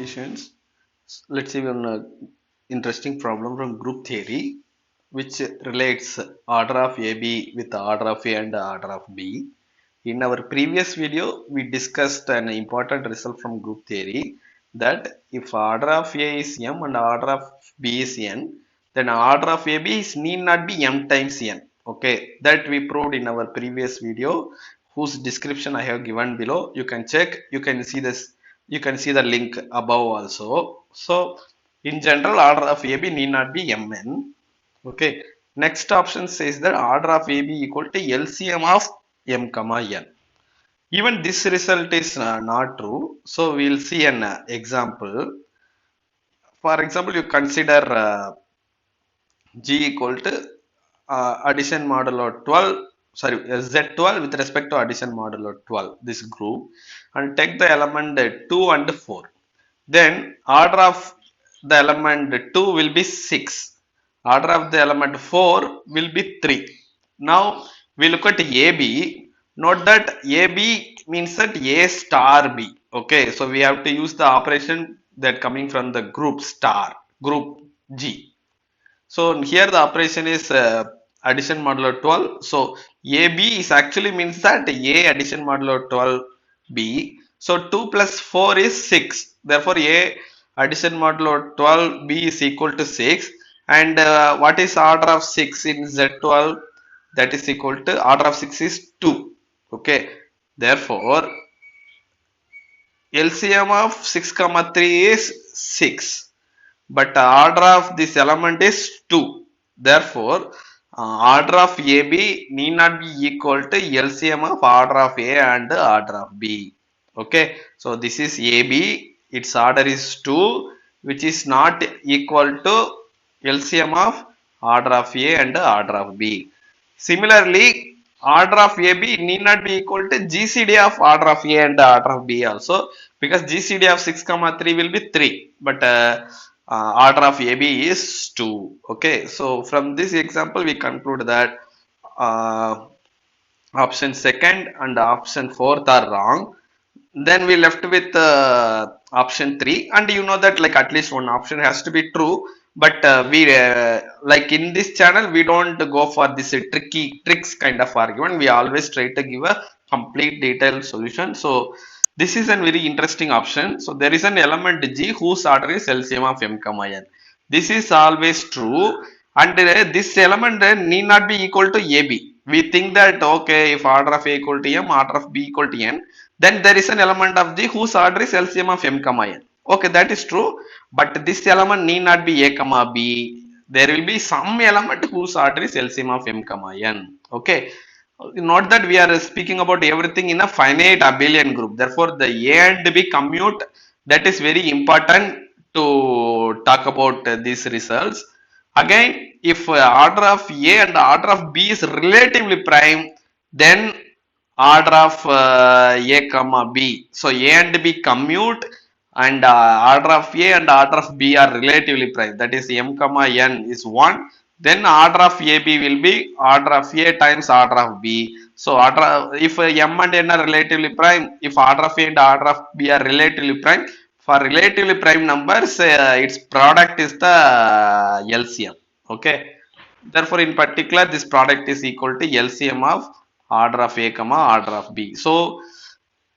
students. Let's see one interesting problem from group theory, which relates order of AB with order of A and order of B. In our previous video, we discussed an important result from group theory that if order of A is M and order of B is N, then order of AB is need not be M times N. Okay, that we proved in our previous video, whose description I have given below. You can check, you can see this, you can see the link above also. So in general, order of AB need not be Mn. Okay, next option says that order of AB equal to LCM of M comma N. Even this result is not true, so we will see an example. For example, you consider G equal to addition modulo 12, sorry, Z12 with respect to addition modulo 12, this group, and take the element 2 and 4. Then order of the element 2 will be 6. Order of the element 4 will be 3. Now we look at AB. Note that AB means that A star B. Okay, so we have to use the operation that coming from the group star, group G. So here the operation is addition modulo 12. So AB is actually means that A addition modulo 12B. So 2 plus 4 is 6. Therefore A addition modulo 12B is equal to 6. And what is order of 6 in Z12? That is equal to order of 6 is 2. Okay. Therefore LCM of 6 comma 3 is 6. But order of this element is 2. Therefore, order of AB need not be equal to LCM of order of A and order of B. Okay, so this is AB, its order is 2, which is not equal to LCM of order of A and order of B. Similarly, order of AB need not be equal to GCD of order of A and order of B also, because GCD of 6 comma 3 will be 3, but order of AB is 2. Okay, so from this example we conclude that uh, option second and option fourth are wrong. Then we left with option 3, and you know that like at least one option has to be true, but we like in this channel we don't go for this tricky tricks kind of argument. We always try to give a complete detailed solution. So this is a very interesting option. So there is an element G whose order is LCM of M comma N. This is always true, and this element need not be equal to AB. We think that okay, if order of A equal to M, order of B equal to N, then there is an element of G whose order is LCM of M comma N. Okay, that is true, but this element need not be A comma B. There will be some element whose order is LCM of M comma N. Okay, not that we are speaking about everything in a finite abelian group. Therefore the A and B commute, that is very important to talk about these results. Again, if order of A and order of B is relatively prime, then order of A comma B, so A and B commute, and order of A and order of B are relatively prime, that is M comma N is 1. Then order of AB will be order of A times order of B. So order if M and N are relatively prime, if order of A and order of B are relatively prime, for relatively prime numbers its product is the LCM. Okay, therefore in particular this product is equal to LCM of order of A comma order of B. So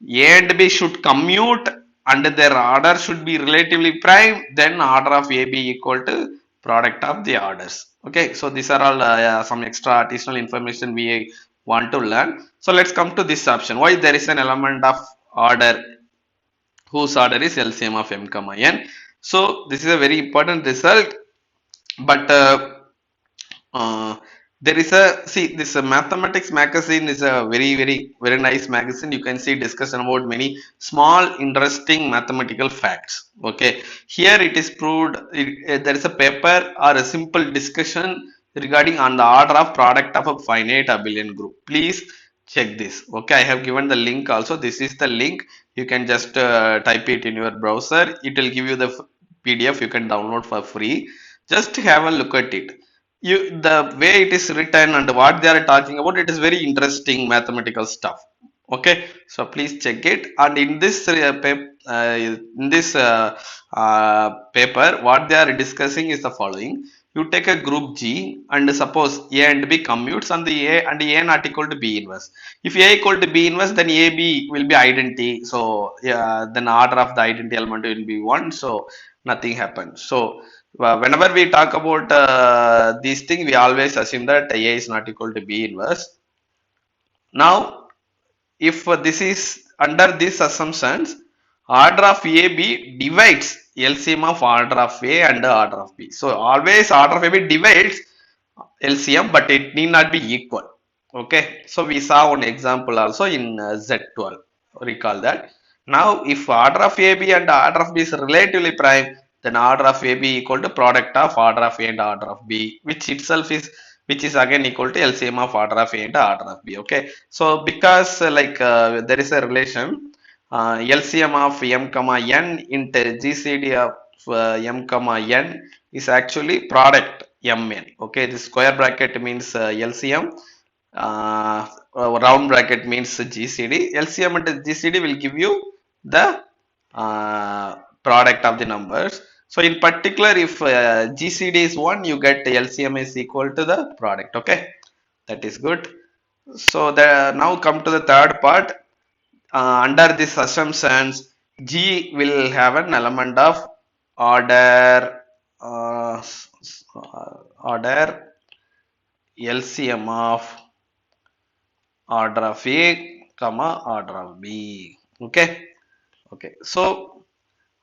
A and B should commute and their order should be relatively prime, then order of AB equal to product of the orders. Okay, so these are all some extra additional information we want to learn. So let's come to this option. Why there is an element of order whose order is LCM of M comma N. So this is a very important result, but there is a see this mathematics magazine is a very nice magazine. You can see discussion about many small interesting mathematical facts. Okay, here it is proved there is a paper or a simple discussion regarding on the order of product of a finite abelian group. Please check this. Okay, I have given the link also. This is the link. You can just type it in your browser. It will give you the PDF. You can download for free. Just have a look at it. The way it is written and what they are talking about, it is very interesting mathematical stuff. Okay, so please check it. And in this in this paper, what they are discussing is the following. You take a group G and suppose A and B commutes and the A not equal to B inverse. If A equal to B inverse, then AB will be identity. So yeah, then order of the identity element will be 1. So nothing happens. So whenever we talk about these things, we always assume that A is not equal to B inverse. Now, if this is under these assumptions, order of AB divides LCM of order of A and order of B. So always order of AB divides LCM, but it need not be equal. Okay, so we saw one example also in Z12. Recall that. Now, if order of AB and order of B is relatively prime, then order of AB equal to product of order of A and order of B, which is again equal to LCM of order of A and order of B. Okay, so because there is a relation, LCM of M comma N into GCD of M comma N is actually product Mn. Okay, the square bracket means LCM, round bracket means GCD. LCM and GCD will give you the product of the numbers. So in particular, if GCD is 1, you get LCM is equal to the product. Okay, that is good. So now come to the third part. Under these assumptions, G will have an element of order order LCM of order of A comma order of B. Okay. Okay. So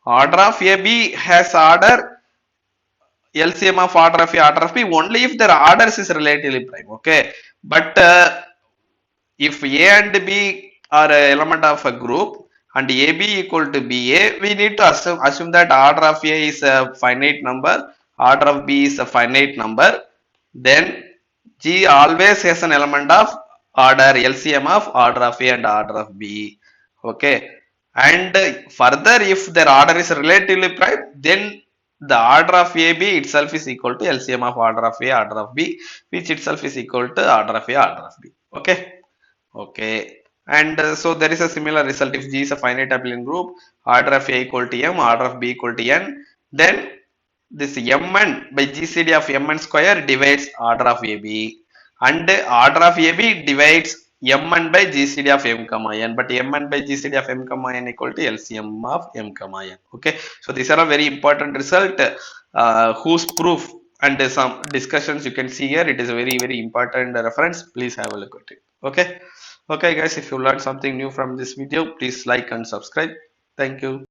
order of AB has order LCM of order of A, order of B only if their orders is relatively prime. Okay. But if A and B are an element of a group and AB equal to BA, we need to assume that order of A is a finite number, order of B is a finite number. Then G always has an element of order LCM of order of A and order of B. Okay. And further, if their order is relatively prime, then the order of AB itself is equal to LCM of order of A, order of B, which itself is equal to order of A, order of B. Okay. Okay. And so there is a similar result. If G is a finite abelian group, order of A equal to M, order of B equal to N, then this Mn by GCD of Mn square divides order of AB, and order of AB divides Mn by GCD of M comma N, but Mn by GCD of M comma N equal to LCM of M comma N. Okay, so these are a very important result whose proof and some discussions you can see here. It is a very important reference. Please have a look at it. Okay. Okay guys, if you learned something new from this video, please like and subscribe. Thank you.